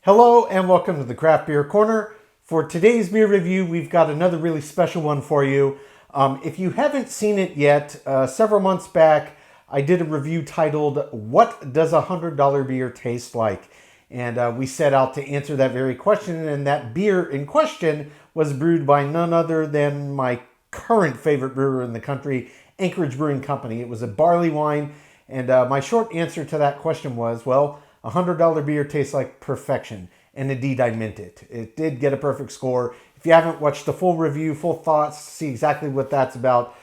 Hello and welcome to the Craft Beer Corner. For today's beer review, we've got another really special one for you. If you haven't seen it yet, several months back, I did a review titled, What Does a $100 Beer Taste Like? And we set out to answer that very question, and that beer in question was brewed by none other than my current favorite brewer in the country, Anchorage Brewing Company. It was a barley wine, and my short answer to that question was, well, a $100 beer tastes like perfection. And indeed, I meant it. It did get a perfect score. If you haven't watched the full review, full thoughts, see exactly what that's about,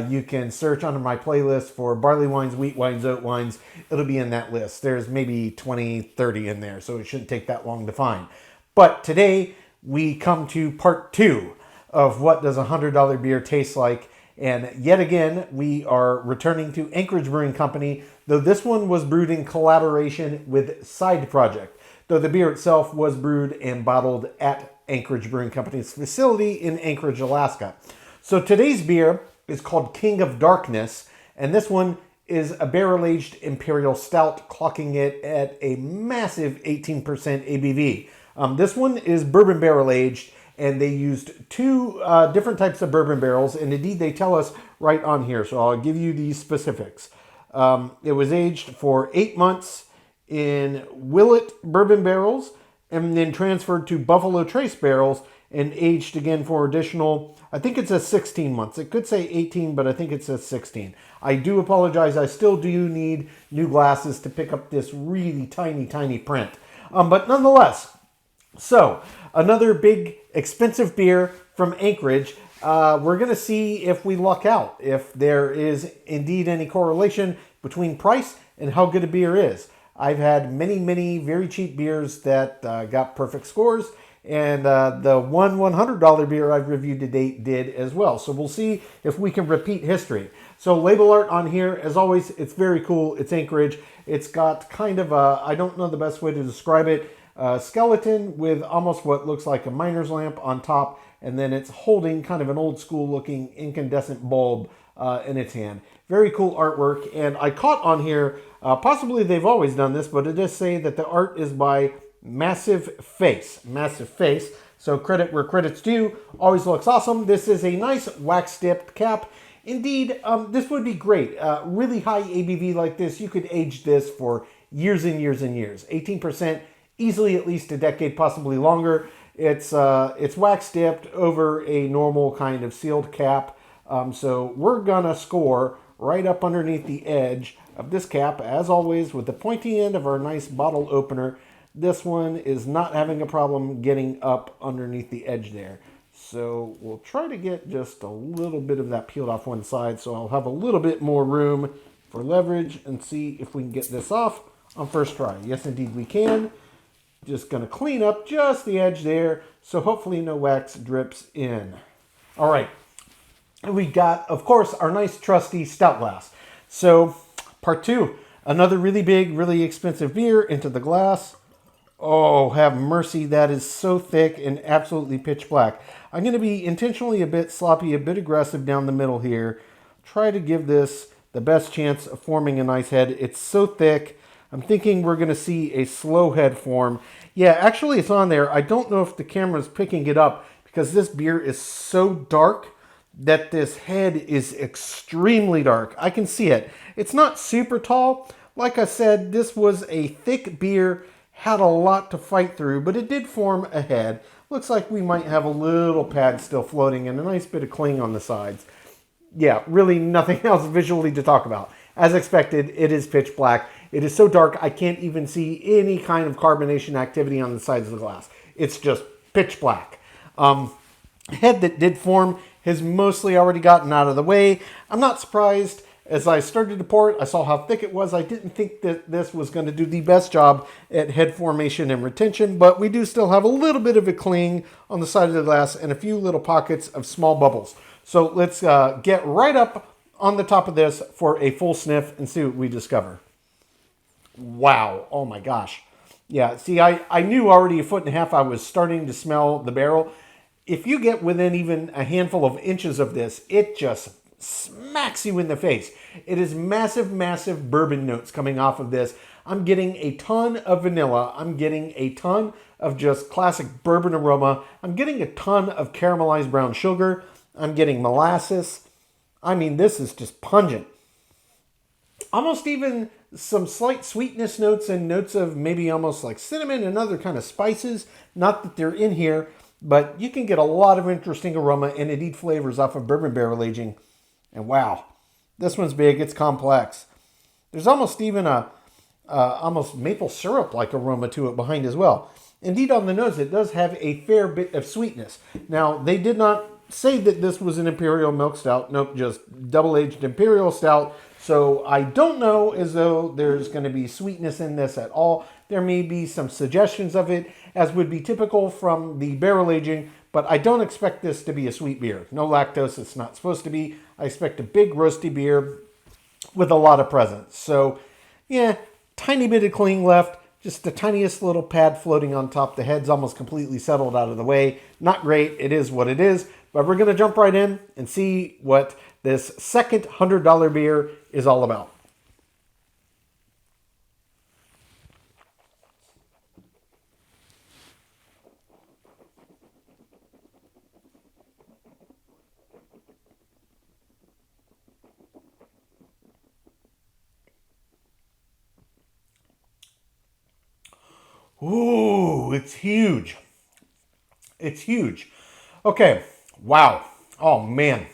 you can search under my playlist for barley wines, wheat wines, oat wines. It'll be in that list. There's maybe 20, 30 in there, so it shouldn't take that long to find. But today, we come to part 2 of what does a $100 beer taste like. And yet again, we are returning to Anchorage Brewing Company, though this one was brewed in collaboration with Side Project, though the beer itself was brewed and bottled at Anchorage Brewing Company's facility in Anchorage, Alaska. So today's beer is called King of Darkness, and this one is a barrel-aged imperial stout, clocking it at a massive 18% ABV. This one is bourbon barrel-aged, and they used 2 different types of bourbon barrels, and indeed they tell us right on here, so I'll give you these specifics. It was aged for 8 months in Willet bourbon barrels, and then transferred to Buffalo Trace barrels, and aged again for additional, I think it says 16 months. It could say 18, but I think it says 16. I do apologize, I still do need new glasses to pick up this really tiny print. But nonetheless, so another big expensive beer from Anchorage. We're going to see if we luck out, if there is indeed any correlation between price and how good a beer is. I've had many very cheap beers that got perfect scores, and the one $100 beer I've reviewed to date did as well. So we'll see if we can repeat history. So label art on here, as always, it's very cool. It's Anchorage. It's got kind of a, I don't know the best way to describe it, skeleton with almost what looks like a miner's lamp on top, and then it's holding kind of an old school looking incandescent bulb in its hand. Very cool artwork, and I caught on here, possibly they've always done this, but it does say that the art is by Massive Face. So credit where credit's due. Always looks awesome. This is a nice wax dipped cap. Indeed, this would be great. Really high ABV like this, you could age this for years and years and years. 18%, easily at least a decade, possibly longer. It's wax dipped over a normal kind of sealed cap. So we're gonna score right up underneath the edge of this cap, as always, with the pointy end of our nice bottle opener. This one is not having a problem getting up underneath the edge there. So we'll try to get just a little bit of that peeled off one side, so I'll have a little bit more room for leverage, and see if we can get this off on first try. Yes, indeed we can. Just going to clean up just the edge there, so hopefully no wax drips in. All right, and we got, of course, our nice trusty stout glass. So part 2, another really big, really expensive beer into the glass. Oh, have mercy, that is so thick and absolutely pitch black. I'm going to be intentionally a bit sloppy, a bit aggressive down the middle here. Try to give this the best chance of forming a nice head. It's so thick. I'm thinking we're going to see a slow head form. Yeah, actually it's on there. I don't know if the camera's picking it up because this beer is so dark that this head is extremely dark. I can see it. It's not super tall. Like I said, this was a thick beer, had a lot to fight through, but it did form a head. Looks like we might have a little pad still floating and a nice bit of cling on the sides. Yeah, really nothing else visually to talk about. As expected, it is pitch black. It is so dark, I can't even see any kind of carbonation activity on the sides of the glass. It's just pitch black. Head that did form has mostly already gotten out of the way. I'm not surprised. As I started to pour it, I saw how thick it was. I didn't think that this was going to do the best job at head formation and retention, but we do still have a little bit of a cling on the side of the glass and a few little pockets of small bubbles. So let's get right up on the top of this for a full sniff and see what we discover. Wow. Oh my gosh. Yeah, see, I knew already a 1.5 feet I was starting to smell the barrel. If you get within even a handful of inches of this, it just smacks you in the face. It is massive bourbon notes coming off of this. I'm getting a ton of vanilla. I'm getting a ton of just classic bourbon aroma. I'm getting a ton of caramelized brown sugar. I'm getting molasses. I mean, this is just pungent. Almost even some slight sweetness notes and notes of maybe almost like cinnamon and other kind of spices. Not that they're in here, but you can get a lot of interesting aroma and indeed flavors off of bourbon barrel aging. And wow, this one's big. It's complex. There's almost even a almost maple syrup-like aroma to it behind as well. Indeed, on the nose, it does have a fair bit of sweetness. Now, they did not say that this was an imperial milk stout. Nope, just double-aged imperial stout. So I don't know as though there's going to be sweetness in this at all. There may be some suggestions of it, as would be typical from the barrel aging, but I don't expect this to be a sweet beer. No lactose, it's not supposed to be. I expect a big roasty beer with a lot of presence. So, yeah, tiny bit of cling left. Just the tiniest little pad floating on top. The head's almost completely settled out of the way. Not great. It is what it is. But we're going to jump right in and see what this second $100 beer is all about. Ooh, it's huge. It's huge. Okay, wow. Oh, man.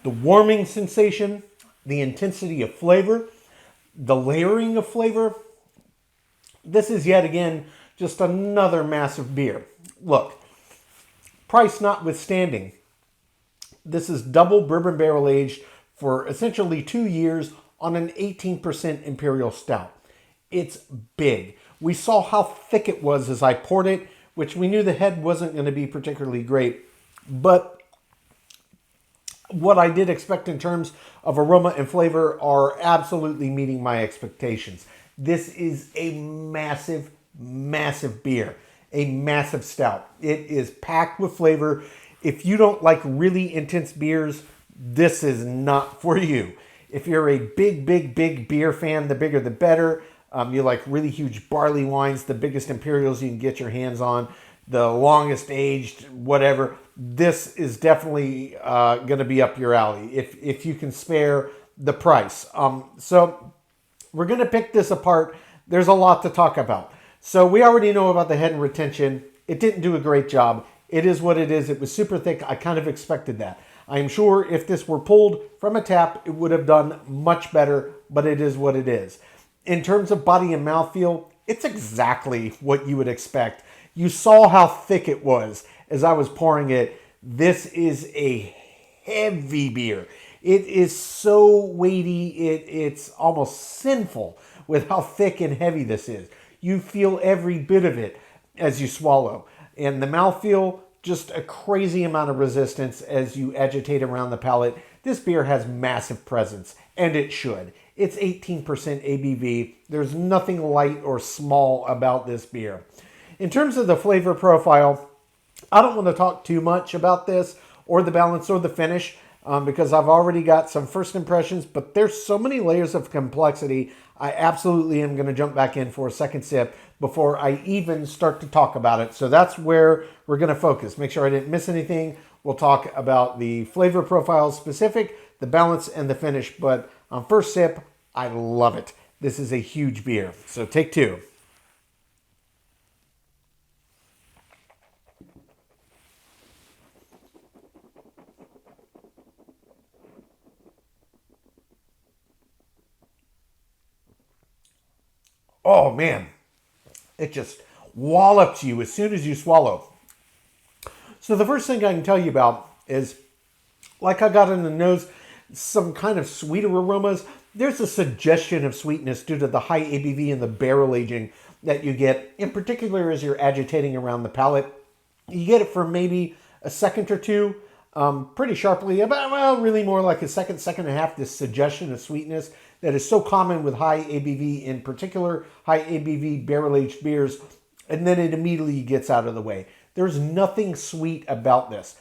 The warming sensation, the intensity of flavor, the layering of flavor. This is yet again just another massive beer. Look, price notwithstanding, this is double bourbon barrel aged for essentially 2 years on an 18% imperial stout. It's big. We saw how thick it was as I poured it, which we knew the head wasn't going to be particularly great. But what I did expect in terms of aroma and flavor are absolutely meeting my expectations. This is a massive, massive beer, a massive stout. It is packed with flavor. If you don't like really intense beers, this is not for you. If you're a big, big, big beer fan, the bigger the better. You like really huge barley wines, the biggest imperials you can get your hands on, the longest aged, whatever. This is definitely going to be up your alley if you can spare the price. So we're going to pick this apart. There's a lot to talk about. So we already know about the head and retention. It didn't do a great job. It is what it is. It was super thick. I kind of expected that. I am sure if this were pulled from a tap, it would have done much better, but it is what it is. In terms of body and mouthfeel, it's exactly what you would expect. You saw how thick it was as I was pouring it. This is a heavy beer. It is so weighty, it's almost sinful with how thick and heavy this is. You feel every bit of it as you swallow. And the mouthfeel, just a crazy amount of resistance as you agitate around the palate. This beer has massive presence, and it should. It's 18% ABV. There's nothing light or small about this beer. In terms of the flavor profile, I don't want to talk too much about this or the balance or the finish because I've already got some first impressions, but there's so many layers of complexity. I absolutely am going to jump back in for a second sip before I even start to talk about it. So that's where we're going to focus. Make sure I didn't miss anything. We'll talk about the flavor profile specific, the balance, and the finish. But on first sip, I love it. This is a huge beer. So take two. Oh man, it just wallops you as soon as you swallow. So the first thing I can tell you about is, like I got in the nose, some kind of sweeter aromas. There's a suggestion of sweetness due to the high ABV and the barrel aging that you get, in particular as you're agitating around the palate. You get it for maybe a second or two, pretty sharply, about, well, really more like a second and a half, this suggestion of sweetness that is so common with high ABV, in particular high ABV barrel-aged beers, and then it immediately gets out of the way. There's nothing sweet about this.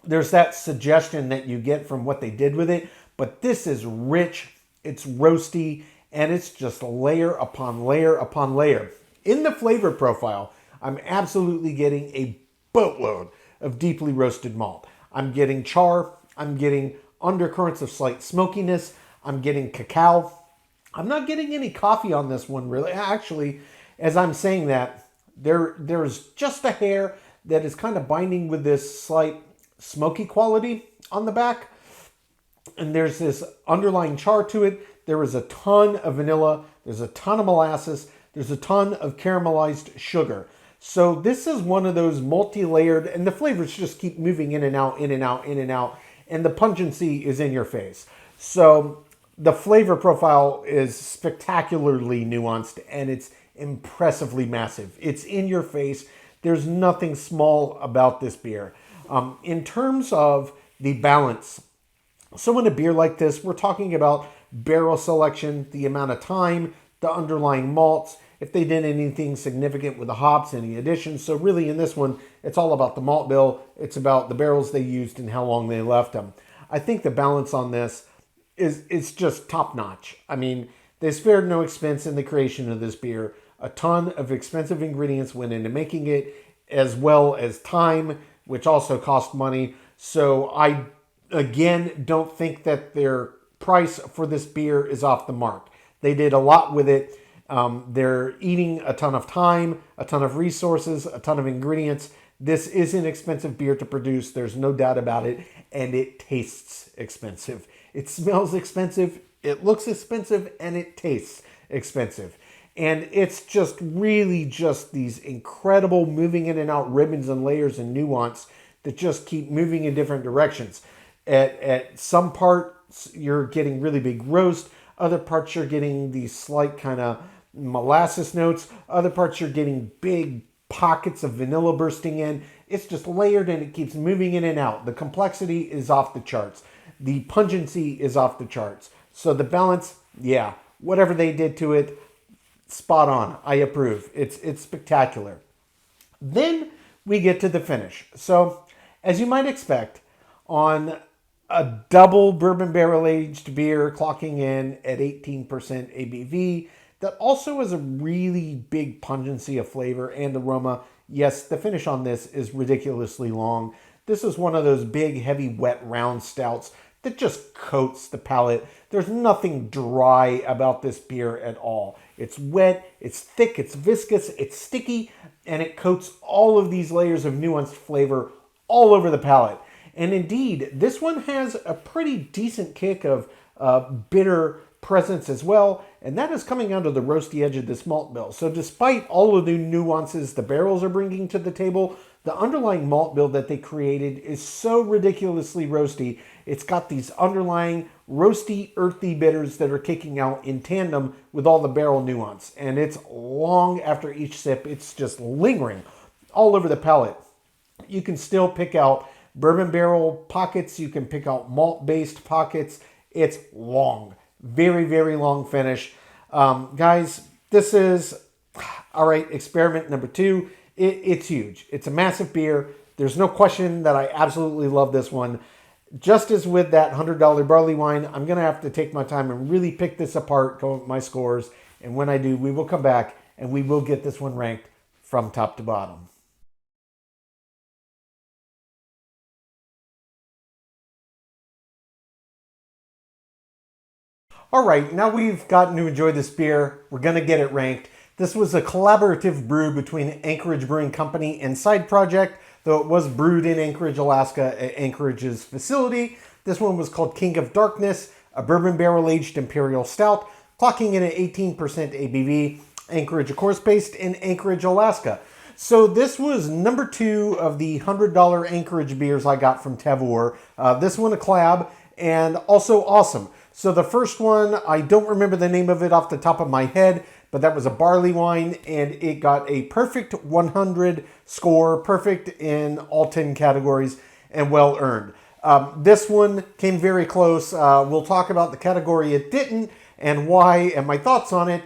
There's that suggestion that you get from what they did with it, but this is rich, it's roasty, and it's just layer upon layer upon layer. In the flavor profile, I'm absolutely getting a boatload of deeply roasted malt. I'm getting char, I'm getting undercurrents of slight smokiness, I'm getting cacao. I'm not getting any coffee on this one, really. Actually, as I'm saying that, there's just a hair that is kind of binding with this slight smoky quality on the back. And there's this underlying char to it. There is a ton of vanilla. There's a ton of molasses. There's a ton of caramelized sugar. So this is one of those multi-layered, and the flavors just keep moving in and out, in and out, in and out. And the pungency is in your face. So the flavor profile is spectacularly nuanced, and it's impressively massive. It's in your face. There's nothing small about this beer. In terms of the balance, so in a beer like this, we're talking about barrel selection, the amount of time, the underlying malts, if they did anything significant with the hops, any additions. So really in this one, it's all about the malt bill. It's about the barrels they used and how long they left them. I think the balance on this is just top notch. I mean, they spared no expense in the creation of this beer. A ton of expensive ingredients went into making it, as well as time, which also cost money. So I, again, don't think that their price for this beer is off the mark. They did a lot with it. They're eating a ton of time, a ton of resources, a ton of ingredients. This is an expensive beer to produce. There's no doubt about it. And it tastes expensive. It smells expensive. It looks expensive, and it tastes expensive. And it's just really just these incredible moving in and out ribbons and layers and nuance that just keep moving in different directions. At some parts, you're getting really big roast. Other parts, you're getting these slight kind of molasses notes. Other parts, you're getting big pockets of vanilla bursting in. It's just layered, and it keeps moving in and out. The complexity is off the charts. The pungency is off the charts. So the balance, yeah, whatever they did to it, spot on. I approve. It's spectacular. Then we get to the finish. So, as you might expect, on a double bourbon barrel aged beer clocking in at 18% ABV, that also has a really big pungency of flavor and aroma. Yes, the finish on this is ridiculously long. This is one of those big, heavy, wet, round stouts that just coats the palate. There's nothing dry about this beer at all. It's wet, it's thick, it's viscous, it's sticky, and it coats all of these layers of nuanced flavor all over the palate. And indeed, this one has a pretty decent kick of bitter presence as well, and that is coming out of the roasty edge of this malt bill. So despite all of the nuances the barrels are bringing to the table, the underlying malt bill that they created is so ridiculously roasty. It's got these underlying roasty, earthy bitters that are kicking out in tandem with all the barrel nuance. And it's long after each sip. It's just lingering all over the palate. You can still pick out bourbon barrel pockets. You can pick out malt-based pockets. It's long. Very, very long finish. Guys, this is, all right, experiment number 2. It's huge. It's a massive beer. There's no question that I absolutely love this one. Just as with that $100 barley wine, I'm going to have to take my time and really pick this apart, go with my scores. And when I do, we will come back and we will get this one ranked from top to bottom. All right, now we've gotten to enjoy this beer. We're going to get it ranked. This was a collaborative brew between Anchorage Brewing Company and Side Project, though it was brewed in Anchorage, Alaska at Anchorage's facility. This one was called King of Darkness, a bourbon barrel-aged imperial stout, clocking in at 18% ABV. Anchorage, of course, based in Anchorage, Alaska. So this was number 2 of the $100 Anchorage beers I got from Tavour. This one a collab, and also awesome. So the first one, I don't remember the name of it off the top of my head, but that was a barley wine, and it got a perfect 100 score, perfect in all 10 categories, and well earned. This one came very close. We'll talk about the category it didn't, and why, and my thoughts on it.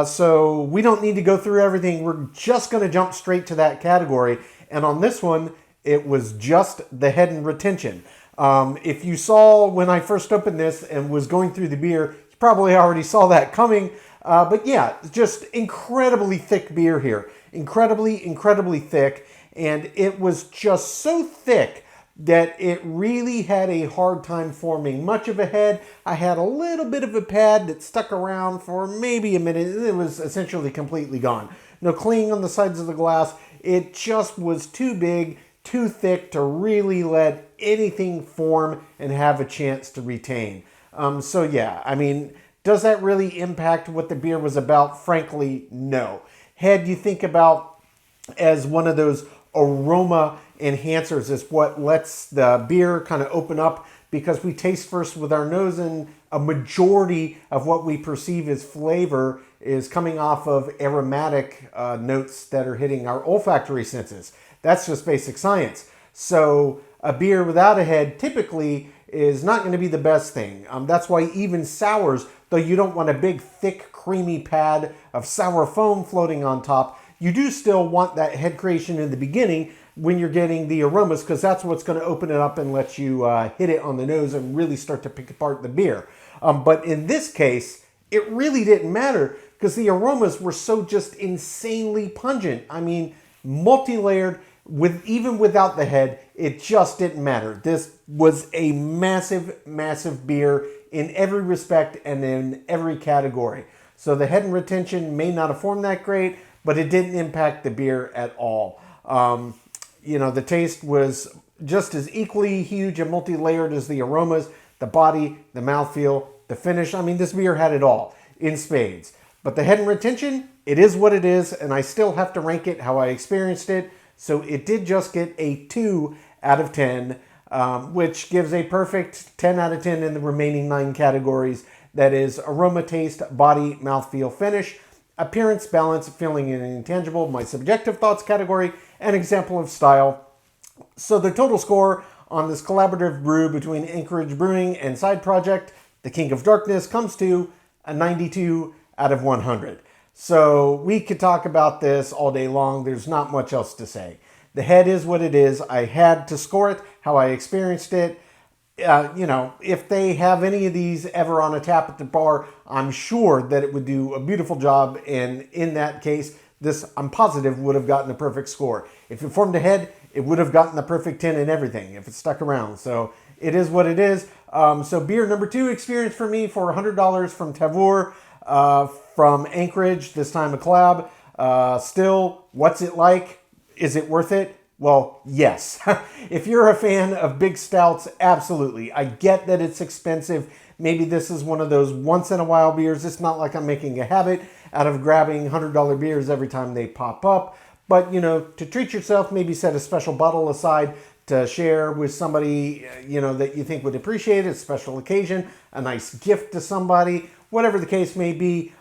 So we don't need to go through everything. We're just going to jump straight to that category. And on this one, it was just the head and retention. If you saw when I first opened this and was going through the beer, you probably already saw that coming. But yeah, just incredibly thick beer here. Incredibly thick. And it was just so thick that it really had a hard time forming much of a head. I had a little bit of a pad that stuck around for maybe a minute. It was essentially completely gone. No clinging on the sides of the glass. It just was too big, too thick to really let anything form and have a chance to retain. So yeah, I mean, does that really impact what the beer was about? Frankly, no. Head you think about as one of those aroma enhancers, is what lets the beer kind of open up, because we taste first with our nose, and a majority of what we perceive as flavor is coming off of aromatic notes that are hitting our olfactory senses. That's just basic science. So a beer without a head typically is not going to be the best thing. That's why even sours, though you don't want a big, thick, creamy pad of sour foam floating on top, you do still want that head creation in the beginning when you're getting the aromas, because that's what's going to open it up and let you hit it on the nose and really start to pick apart the beer. But in this case, it really didn't matter, because the aromas were so just insanely pungent. I mean, multi-layered, even without the head, it just didn't matter. This was a massive beer in every respect and in every category. So the head and retention may not have formed that great, but it didn't impact the beer at all. The taste was just as equally huge and multi-layered as the aromas, the body, the mouthfeel, the finish. I mean, this beer had it all in spades. But the head and retention, it is what it is, and I still have to rank it how I experienced it. So it did just get a 2 out of 10, which gives a perfect 10 out of 10 in the remaining 9 categories. That is aroma, taste, body, mouthfeel, finish, appearance, balance, feeling, and intangible, my subjective thoughts category, and example of style. So the total score on this collaborative brew between Anchorage Brewing and Side Project, The King of Darkness, comes to a 92 out of 100. So we could talk about this all day long. There's not much else to say. The head is what it is. I had to score it how I experienced it. If they have any of these ever on a tap at the bar, I'm sure that it would do a beautiful job. And in that case, this, I'm positive, would have gotten a perfect score. If it formed a head, it would have gotten the perfect 10 and everything if it stuck around. So it is what it is. So beer number 2 experience for me for $100 from Tavour, from Anchorage, this time a collab. Still, what's it like? Is it worth it? Well, yes. If you're a fan of big stouts, absolutely. I get that it's expensive. Maybe this is one of those once-in-a-while beers. It's not like I'm making a habit out of grabbing $100 beers every time they pop up. But, to treat yourself, maybe set a special bottle aside to share with somebody, that you think would appreciate it, a special occasion, a nice gift to somebody, whatever the case may be,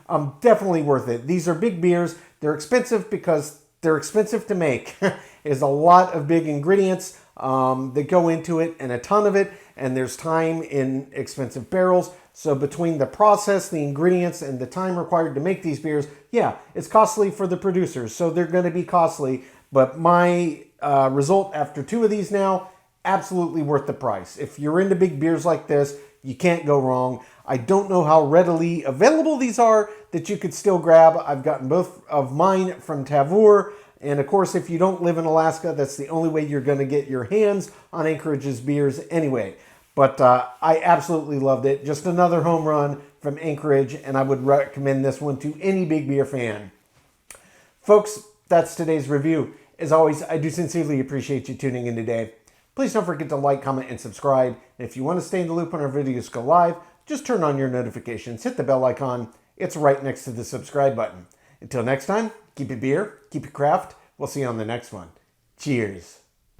definitely worth it. These are big beers. They're expensive because they're expensive to make. There's a lot of big ingredients that go into it, and a ton of it, and there's time in expensive barrels. So between the process, the ingredients, and the time required to make these beers, yeah, it's costly for the producers, so they're going to be costly. But my result after 2 of these now, absolutely worth the price. If you're into big beers like this, you can't go wrong. I don't know how readily available these are that you could still grab. I've gotten both of mine from Tavour. And of course, if you don't live in Alaska, that's the only way you're going to get your hands on Anchorage's beers anyway. But I absolutely loved it. Just another home run from Anchorage, and I would recommend this one to any big beer fan. Folks, that's today's review. As always, I do sincerely appreciate you tuning in today. Please don't forget to like, comment, and subscribe. And if you want to stay in the loop when our videos go live, just turn on your notifications, hit the bell icon. It's right next to the subscribe button. Until next time, keep it beer, keep it craft. We'll see you on the next one. Cheers.